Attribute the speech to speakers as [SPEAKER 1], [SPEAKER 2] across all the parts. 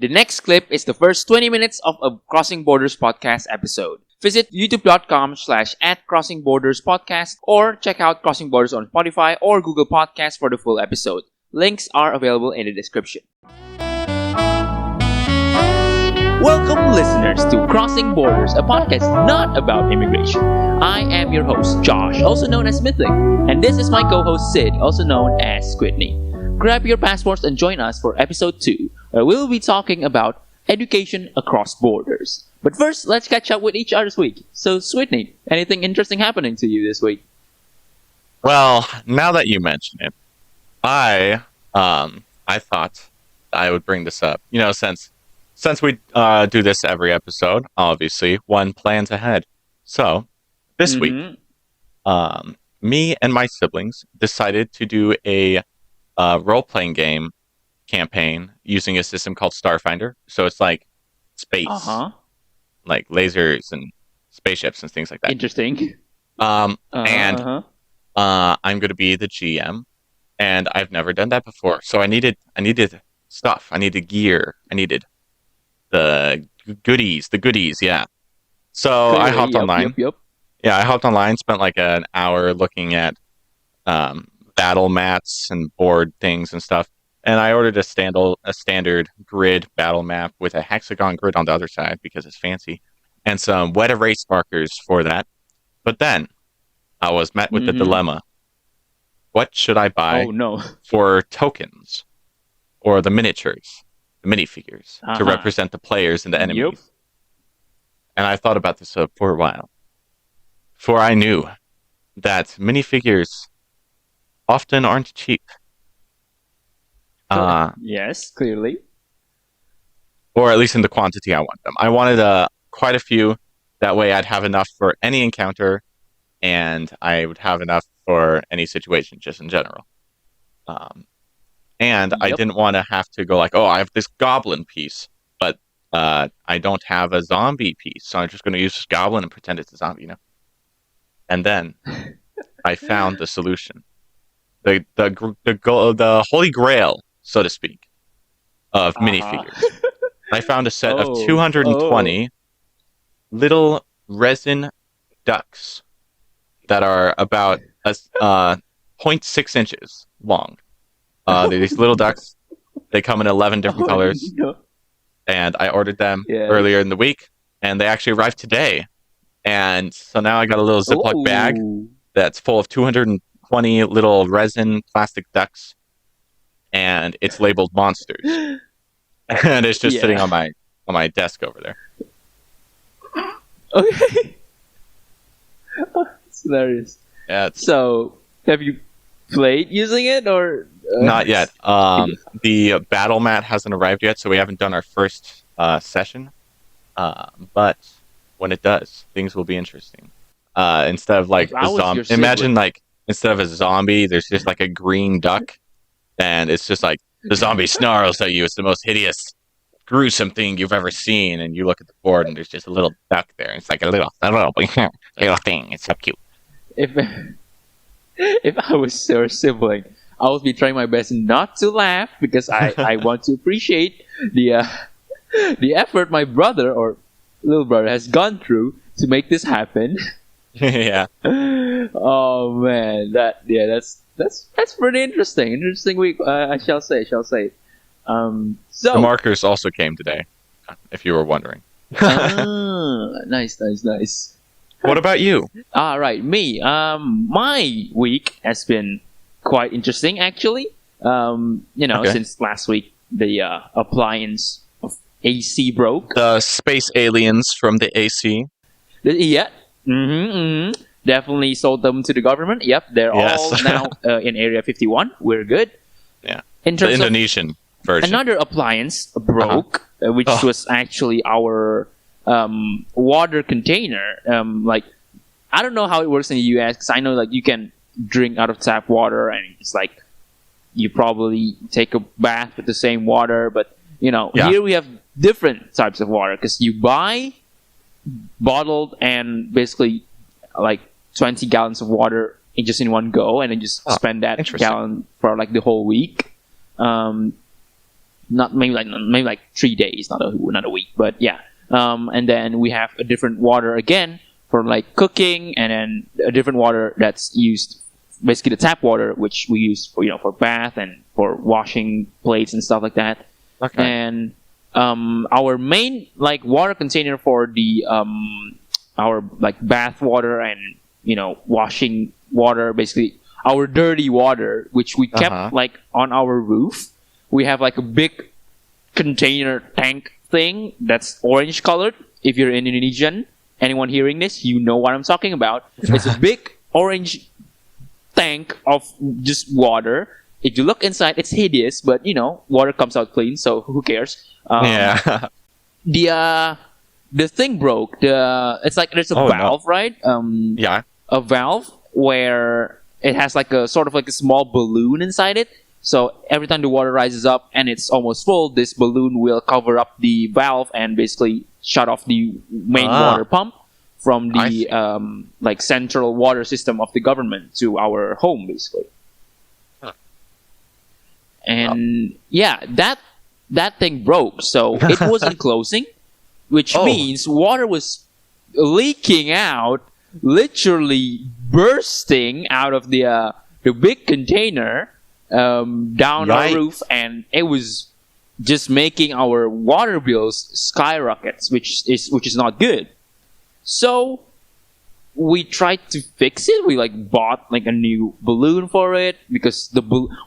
[SPEAKER 1] The next clip is the first 20 minutes of a Crossing Borders podcast episode. Visit youtube.com/@CrossingBordersPodcast or check out Crossing Borders on Spotify or Google Podcasts for the full episode. Links are available in the description. Welcome, listeners, to Crossing Borders, a podcast not about immigration. I am your host, Josh, also known as Mythic, and this is my co-host, Sid, also known as Squidney. Grab your passports and join us for episode 2, where we'll be talking about education across borders. But first, let's catch up with each other's week. So, Squidney, anything interesting happening to you this week?
[SPEAKER 2] Well, now that you mention it, I thought I would bring this up. You know, since we do this every episode, obviously, one plans ahead. So, this week, me and my siblings decided to do a role-playing game campaign using a system called Starfinder. So it's like space, like lasers and spaceships and things like that.
[SPEAKER 1] Interesting.
[SPEAKER 2] I'm going to be the GM, and I've never done that before. So I needed stuff. I needed gear. I needed the goodies, yeah. So
[SPEAKER 1] Clearly,
[SPEAKER 2] I hopped online.
[SPEAKER 1] Yep.
[SPEAKER 2] Yeah, I hopped online, spent like an hour looking at battle mats and board things and stuff. And I ordered a standard grid battle map with a hexagon grid on the other side because it's fancy, and some wet erase markers for that. But then I was met with the dilemma. What should I buy for tokens or the miniatures, the minifigures, to represent the players and the enemies?
[SPEAKER 1] Yep.
[SPEAKER 2] And I thought about this for a while. For I knew that minifigures often aren't cheap.
[SPEAKER 1] Yes, clearly.
[SPEAKER 2] Or at least in the quantity I want them. I wanted quite a few. That way I'd have enough for any encounter, and I would have enough for any situation, just in general. And I didn't want to have to go like, oh, I have this goblin piece, but I don't have a zombie piece, so I'm just going to use this goblin and pretend it's a zombie, you know? And then I found the solution. The holy grail, so to speak, of minifigures. I found a set of 220 little resin ducks that are about 0.6 inches long. They're these little ducks. They come in 11 different colors.
[SPEAKER 1] No.
[SPEAKER 2] And I ordered them earlier in the week, and they actually arrived today. And so now I got a little Ziploc bag that's full of 220 little resin plastic ducks, and it's labeled monsters. And it's just sitting on my desk over there.
[SPEAKER 1] Okay. It's hilarious.
[SPEAKER 2] Yeah.
[SPEAKER 1] So, have you played using it or?
[SPEAKER 2] Not yet. The battle mat hasn't arrived yet, so we haven't done our first session. But when it does, things will be interesting. Instead of like a zombie, imagine like instead of a zombie, there's just like a green duck, and it's just like the zombie snarls at you. It's the most hideous, gruesome thing you've ever seen. And you look at the board, and there's just a little duck there. It's like a little thing. It's so cute.
[SPEAKER 1] If I was your sibling, I would be trying my best not to laugh because I want to appreciate the effort my brother or little brother has gone through to make this happen.
[SPEAKER 2] Yeah.
[SPEAKER 1] Oh man, that's pretty interesting. Interesting week, I shall say. So
[SPEAKER 2] the markers also came today, if you were wondering.
[SPEAKER 1] Nice.
[SPEAKER 2] What about you?
[SPEAKER 1] All right, me. My week has been quite interesting, actually. Since last week the appliance of AC broke.
[SPEAKER 2] The space aliens from the AC.
[SPEAKER 1] Yeah. Definitely sold them to the government. Yep, they're all now in Area 51. We're good.
[SPEAKER 2] Yeah.
[SPEAKER 1] In terms
[SPEAKER 2] the Indonesian version.
[SPEAKER 1] Another appliance broke, which was actually our water container. I don't know how it works in the US, because I know like you can drink out of tap water, and it's like you probably take a bath with the same water, but here we have different types of water, because you buy bottled and basically like 20 gallons of water in one go, and then just spend that gallon for like the whole week. not maybe like 3 days, not a week, but yeah. And then we have a different water again for like cooking, and then a different water that's used, basically the tap water, which we use for for bath and for washing plates and stuff like that.
[SPEAKER 2] Okay.
[SPEAKER 1] And our main like water container for the our like bath water and washing water, basically our dirty water, which we kept like on our roof. We have like a big container tank thing that's orange colored. If you're in Indonesian, anyone hearing this, you know what I'm talking about. It's a big orange tank of just water. If you look inside, it's hideous, but water comes out clean, so who cares?
[SPEAKER 2] Yeah.
[SPEAKER 1] The thing broke. It's like there's a valve, right?
[SPEAKER 2] Yeah.
[SPEAKER 1] A valve where it has like a sort of like a small balloon inside it. So every time the water rises up and it's almost full, this balloon will cover up the valve and basically shut off the main water pump from the like central water system of the government to our home, basically. And that thing broke, so it wasn't closing, which means water was leaking out, literally bursting out of the big container down our roof, and it was just making our water bills skyrockets, which is not good. So we tried to fix it. We like bought like a new balloon for it, because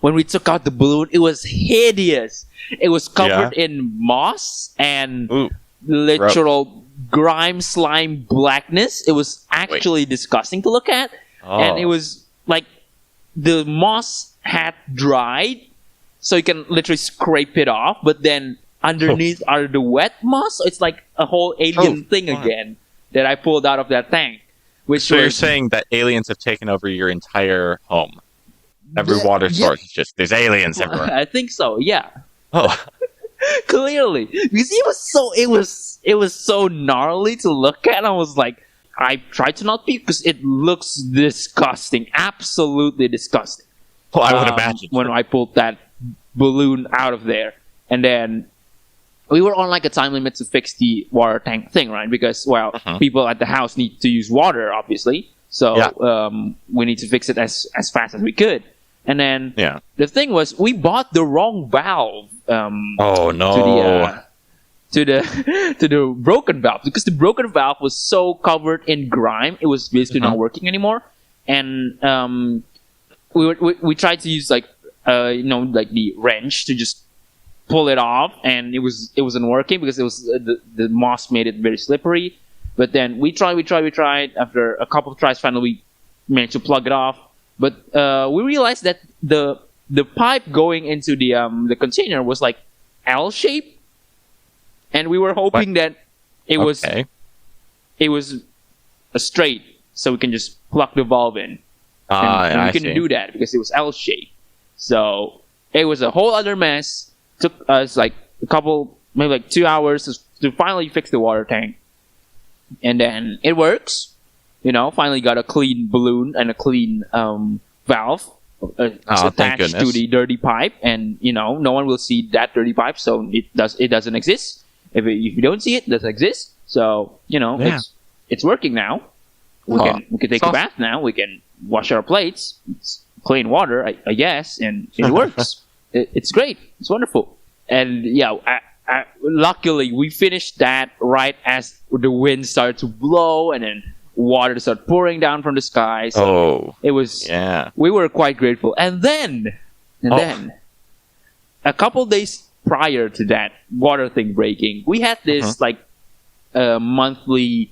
[SPEAKER 1] when we took out the balloon, it was hideous. It was covered in moss and literal grime, slime, blackness. It was actually disgusting to look at, and it was like the moss had dried, so you can literally scrape it off. But then underneath are the wet moss. So it's like a whole alien thing again that I pulled out of that tank.
[SPEAKER 2] So you're saying that aliens have taken over your entire home? Every water source is just, there's aliens everywhere.
[SPEAKER 1] I think so. Yeah.
[SPEAKER 2] Oh.
[SPEAKER 1] Clearly, because it was so gnarly to look at. I was like, I tried to not be, because it looks disgusting, absolutely disgusting.
[SPEAKER 2] Well, I would imagine
[SPEAKER 1] when I pulled that balloon out of there, and then we were on like a time limit to fix the water tank thing, right? Because people at the house need to use water, obviously. So we need to fix it as fast as we could. And then the thing was, we bought the wrong valve.
[SPEAKER 2] Oh no!
[SPEAKER 1] To the broken valve, because the broken valve was so covered in grime, it was basically not working anymore. And we tried to use like like the wrench to just pull it off, and it wasn't working, because it was the moss made it very slippery. But then we tried. After a couple of tries, finally we managed to plug it off. But we realized that the pipe going into the container was like L shape, and we were hoping that it was a straight, so we can just plug the valve in. And we couldn't do that because it was L shape. So it was a whole other mess. Took us like maybe like 2 hours to finally fix the water tank. And then it works. Finally got a clean balloon and a clean valve attached to the dirty pipe. And, no one will see that dirty pipe, so it doesn't exist. If you don't see it, it doesn't exist. So, it's working now. We can take a bath now. We can wash our plates. It's clean water, I guess, and it works. It's great. It's wonderful. And luckily, we finished that right as the wind started to blow, and then water started pouring down from the sky. So it was. Yeah. We were quite grateful. And then a couple days prior to that water thing breaking, we had this like monthly.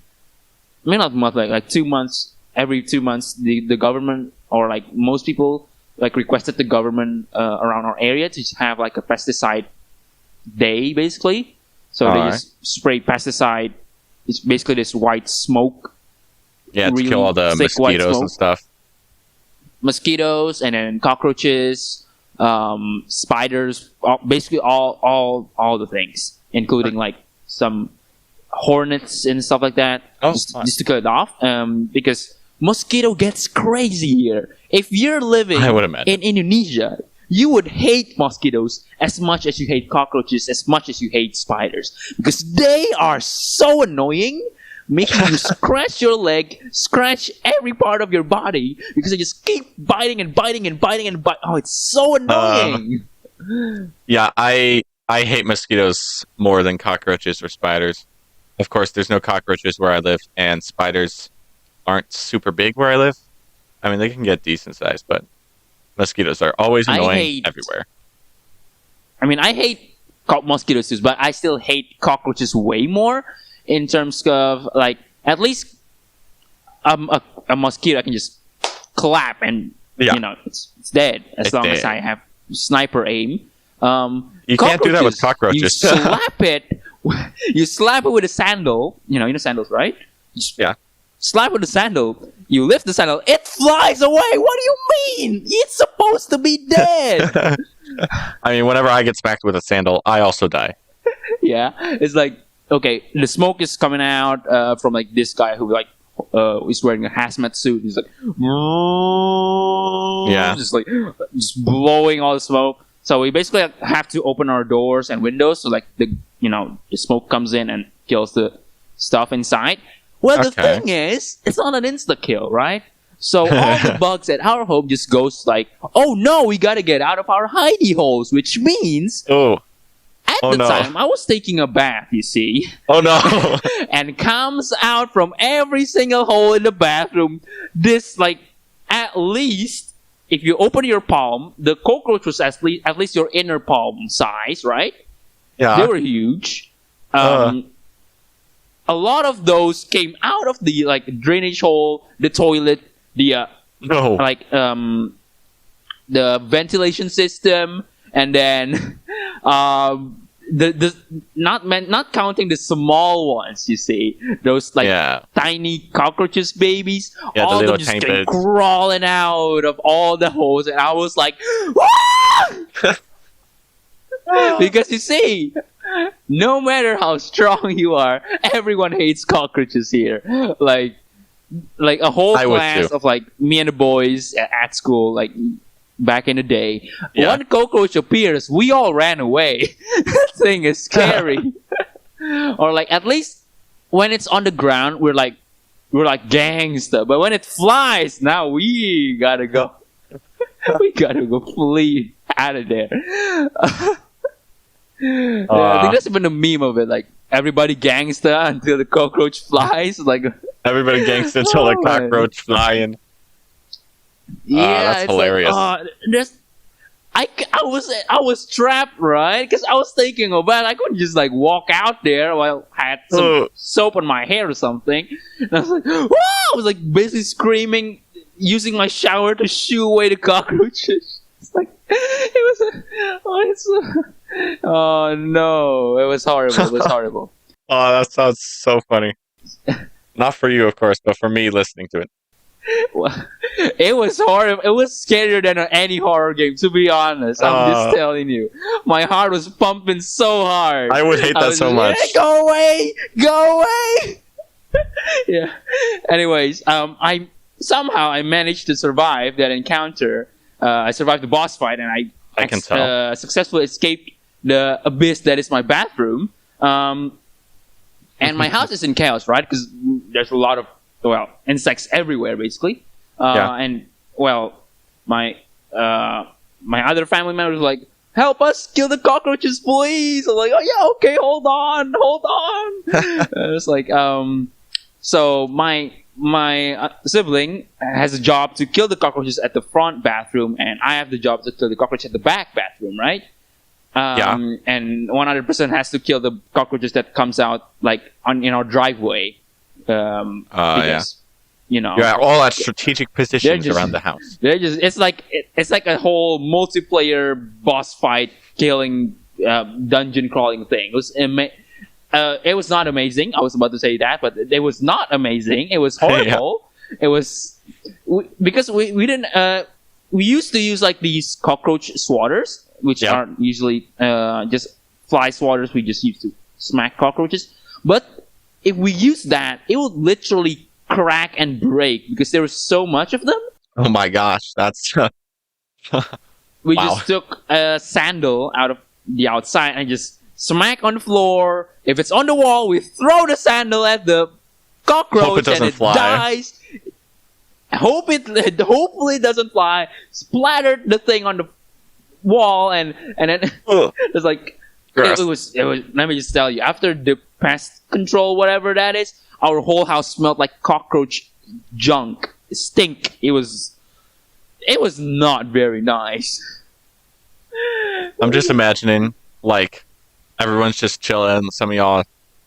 [SPEAKER 1] I mean, not monthly, like 2 months. Every 2 months, the government, or like most people, like requested the government around our area to have like a pesticide day, basically. So they just spray pesticide. It's basically this white smoke.
[SPEAKER 2] Yeah, to kill all the mosquitoes and stuff.
[SPEAKER 1] Mosquitoes, and then cockroaches, spiders, basically all the things, including like some hornets and stuff like that, just to cut it off, because mosquito gets crazy here. If you're living in Indonesia, you would hate mosquitoes as much as you hate cockroaches, as much as you hate spiders, because they are so annoying, making you scratch your leg, scratch every part of your body, because they just keep biting and biting and biting and biting. Oh, it's so annoying.
[SPEAKER 2] Yeah, I hate mosquitoes more than cockroaches or spiders. Of course, there's no cockroaches where I live, and spiders aren't super big where I live. I mean, they can get decent size, but mosquitoes are always annoying everywhere.
[SPEAKER 1] I mean, I hate mosquitoes too, but I still hate cockroaches way more, in terms of, like, at least a mosquito I can just clap and, it's dead as long as I have sniper aim.
[SPEAKER 2] You can't do that with cockroaches.
[SPEAKER 1] You slap it. You slap it with a sandal. You know sandals, right?
[SPEAKER 2] Yeah.
[SPEAKER 1] Slap with a sandal. You lift the sandal. It flies away. What do you mean? It's supposed to be dead.
[SPEAKER 2] I mean, whenever I get smacked with a sandal, I also die.
[SPEAKER 1] Yeah. It's like, okay, the smoke is coming out from like this guy who is wearing a hazmat suit. He's like, just blowing all the smoke. So we basically have to open our doors and windows so like the smoke comes in and kills the stuff inside. Well, the thing is, it's not an insta kill, right? So all the bugs at our home just goes like, oh no, we gotta get out of our hidey holes, which means at the time I was taking a bath, you see.
[SPEAKER 2] Oh no.
[SPEAKER 1] And comes out from every single hole in the bathroom this, like, at least, if you open your palm, the cockroach was at least your inner palm size, right?
[SPEAKER 2] Yeah.
[SPEAKER 1] They were huge. A lot of those came out of the, like, drainage hole, the toilet, the ventilation system, and then not counting the small ones, you see, those tiny cockroaches babies, all of them just came crawling out of all the holes, and I was like, because you see, no matter how strong you are, everyone hates cockroaches here. Like a whole class of like me and the boys at school, like back in the day. Yeah. One cockroach appears, we all ran away. That thing is scary. Or like at least when it's on the ground, we're like gangster. But when it flies, now we gotta go. We gotta go flee out of there. I think that's even a meme of it. Like everybody gangster until the cockroach flies. Like
[SPEAKER 2] everybody gangster until the cockroach flying.
[SPEAKER 1] Yeah,
[SPEAKER 2] that's hilarious.
[SPEAKER 1] Like, I was trapped, right? Because I was thinking about I couldn't just like walk out there while I had some soap on my hair or something. And I was like, whoa! I was like basically screaming, using my shower to shoo away the cockroaches. It's like oh no, it was horrible. It was horrible.
[SPEAKER 2] Oh, that sounds so funny. Not for you, of course, but for me listening to it.
[SPEAKER 1] Well, it was horrible. It was scarier than any horror game, to be honest. I'm just telling you. My heart was pumping so hard.
[SPEAKER 2] I would hate that so much.
[SPEAKER 1] Go away! Go away! Yeah. Anyways, I managed to survive that encounter. I survived the boss fight, and I
[SPEAKER 2] can tell.
[SPEAKER 1] Successfully escaped the abyss that is my bathroom. And my house is in chaos, right? Because there's a lot of insects everywhere, basically. And my other family members were like, "Help us kill the cockroaches, please!" I'm like, "Oh yeah, okay, hold on." It's like, so my sibling has a job to kill the cockroaches at the front bathroom, and I have the job to kill the cockroach at the back bathroom, right? And one other person has to kill the cockroaches that comes out like in our driveway. Because,
[SPEAKER 2] you're all at strategic positions around the house.
[SPEAKER 1] It's like a whole multiplayer boss fight killing dungeon crawling thing. It was not amazing. I was about to say that, but it was not amazing. It was horrible. It was because we didn't. We used to use like these cockroach swatters, which are usually just fly swatters. We just used to smack cockroaches, but if we use that, it would literally crack and break because there was so much of them.
[SPEAKER 2] Oh my gosh, that's
[SPEAKER 1] we
[SPEAKER 2] Wow.
[SPEAKER 1] just took a sandal out of the outside and just smack on the floor. If it's on the wall, we throw the sandal at the cockroach
[SPEAKER 2] Hope it doesn't
[SPEAKER 1] and it
[SPEAKER 2] fly.
[SPEAKER 1] dies. Hopefully it doesn't fly. Splattered the thing on the wall and then
[SPEAKER 2] Ugh.
[SPEAKER 1] it's like
[SPEAKER 2] Gross.
[SPEAKER 1] it was. Let me just tell you, after the pest control, whatever that is, our whole house smelled like cockroach junk, stink. It was not very nice.
[SPEAKER 2] I'm just imagining, like, everyone's just chilling. Some of y'all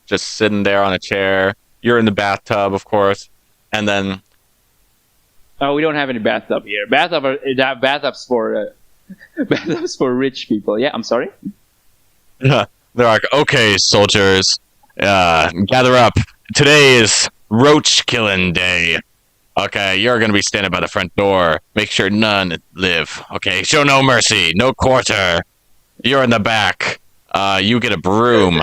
[SPEAKER 2] just sitting there on a chair. You're in the bathtub, of course. And then,
[SPEAKER 1] Oh, we don't have any bathtub here. Bathtubs for bathtubs for rich people. Yeah, I'm sorry.
[SPEAKER 2] they're like, okay, soldiers, gather up. Today is roach killing day. Okay, you're going to be standing by the front door. Make sure none live. Okay, show no mercy. No quarter. You're in the back. You get a broom.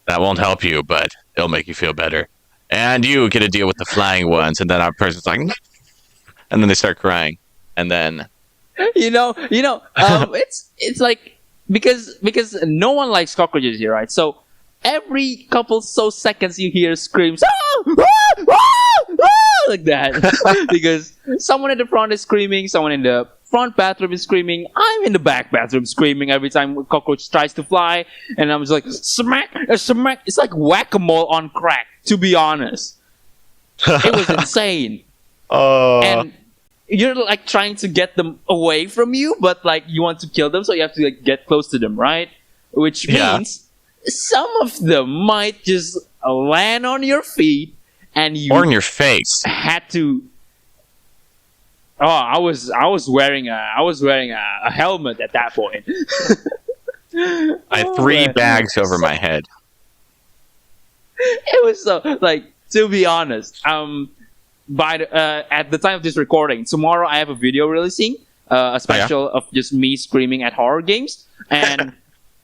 [SPEAKER 2] That won't help you, but it'll make you feel better. And you get to deal with the flying ones. And then our person's like, and then they start crying. And then,
[SPEAKER 1] It's like because no one likes cockroaches here, right? So every couple seconds you hear screams, "Ah! Ah! Ah! Ah!" like that, because someone at the front is screaming, someone in the front bathroom is screaming, I'm in the back bathroom screaming every time a cockroach tries to fly, and I'm just like, smack, smack. It's like whack-a-mole on crack, to be honest. It was insane. And you're like trying to get them away from you, but like you want to kill them, so you have to like get close to them, right? Which means some of them might just land on your feet, and you
[SPEAKER 2] or in your face.
[SPEAKER 1] had to. Oh, I was wearing a helmet at that point.
[SPEAKER 2] I had 3 bags over my head.
[SPEAKER 1] It was so like, to be honest. At the time of this recording, tomorrow I have a video releasing, a special of just me screaming at horror games, and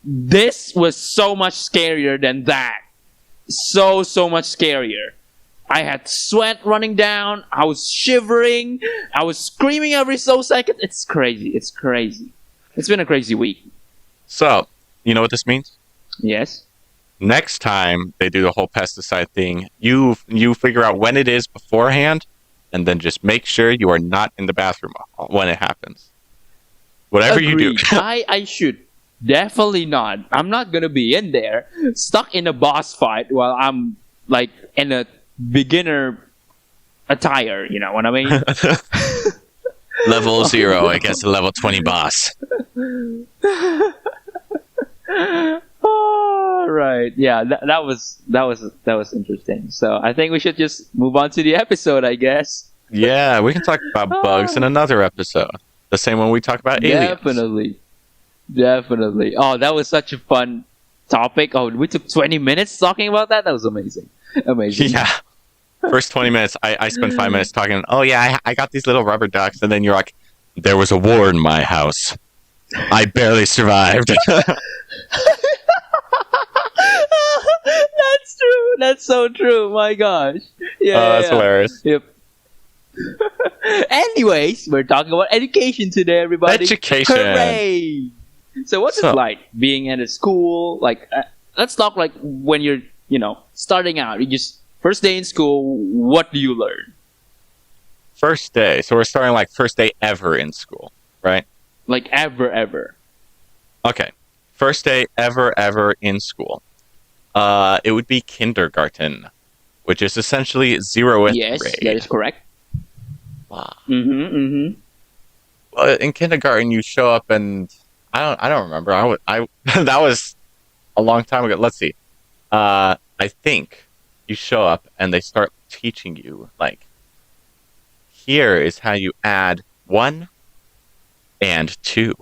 [SPEAKER 1] this was so much scarier than that. So much scarier. I had sweat running down. I was shivering. I was screaming every second. It's crazy. It's crazy. It's been a crazy week.
[SPEAKER 2] So, you know what this means?
[SPEAKER 1] Yes.
[SPEAKER 2] Next time they do the whole pesticide thing, you figure out when it is beforehand, and then just make sure you are not in the bathroom when it happens. Whatever
[SPEAKER 1] Agreed.
[SPEAKER 2] you do.
[SPEAKER 1] I should. Definitely not. I'm not going to be in there, stuck in a boss fight while I'm like in a beginner attire. You know what I mean?
[SPEAKER 2] Level 0 against a level 20 boss.
[SPEAKER 1] Oh, right. Yeah, that was interesting. So I think we should just move on to the episode, I guess.
[SPEAKER 2] Yeah, we can talk about bugs in another episode. The same one we talk about aliens.
[SPEAKER 1] Definitely. Oh, that was such a fun topic. Oh, we took 20 minutes talking about that. That was amazing.
[SPEAKER 2] Yeah. First 20 minutes, I spent 5 minutes talking. Oh yeah, I got these little rubber ducks, and then you're like, there was a war in my house. I barely survived.
[SPEAKER 1] That's true. That's so true. My gosh. Yeah.
[SPEAKER 2] That's hilarious.
[SPEAKER 1] Yep. Anyways, we're talking about education today, everybody.
[SPEAKER 2] Education.
[SPEAKER 1] Hooray! So what's it like being at a school? Like, let's talk like when you're, starting out. You just first day in school. What do you learn?
[SPEAKER 2] First day. So we're starting like first day ever in school, right?
[SPEAKER 1] Like ever.
[SPEAKER 2] Okay. First day ever in school. It would be kindergarten, which is essentially 0th grade.
[SPEAKER 1] Yes, that is correct.
[SPEAKER 2] Wow.
[SPEAKER 1] Mm-hmm.
[SPEAKER 2] In kindergarten, you show up and I don't remember. I that was a long time ago. Let's see. I think you show up and they start teaching you like, here is how you add 1 and 2,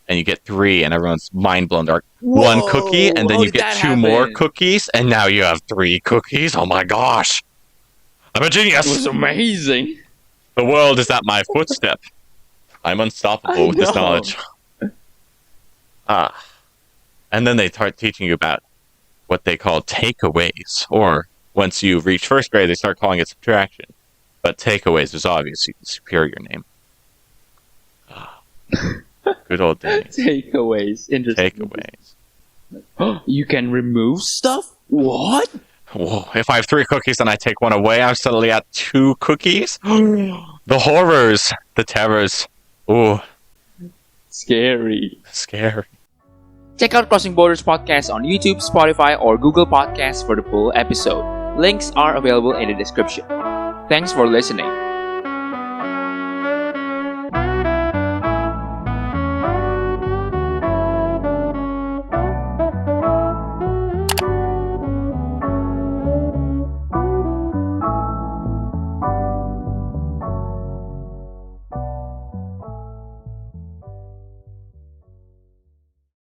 [SPEAKER 2] and you get 3, and everyone's mind blown. They're like,
[SPEAKER 1] Whoa,
[SPEAKER 2] 1 cookie, and then you get 2 more
[SPEAKER 1] happen?
[SPEAKER 2] cookies, and now you have 3 cookies. Oh my gosh! I'm a genius.
[SPEAKER 1] It was amazing.
[SPEAKER 2] The world is at my footstep. I'm unstoppable with this knowledge. And then they start teaching you about what they call takeaways, or once you reach first grade, they start calling it subtraction. But takeaways is obviously the superior name. Good old days.
[SPEAKER 1] Takeaways. Interesting.
[SPEAKER 2] Takeaways.
[SPEAKER 1] You can remove stuff? What?
[SPEAKER 2] Whoa. If I have 3 cookies and I take one away, I'm suddenly at 2 cookies? The horrors. The terrors. Ooh.
[SPEAKER 1] Scary.
[SPEAKER 2] Scary.
[SPEAKER 1] Check out Crossing Borders Podcast on YouTube, Spotify, or Google Podcasts for the full episode. Links are available in the description. Thanks for listening.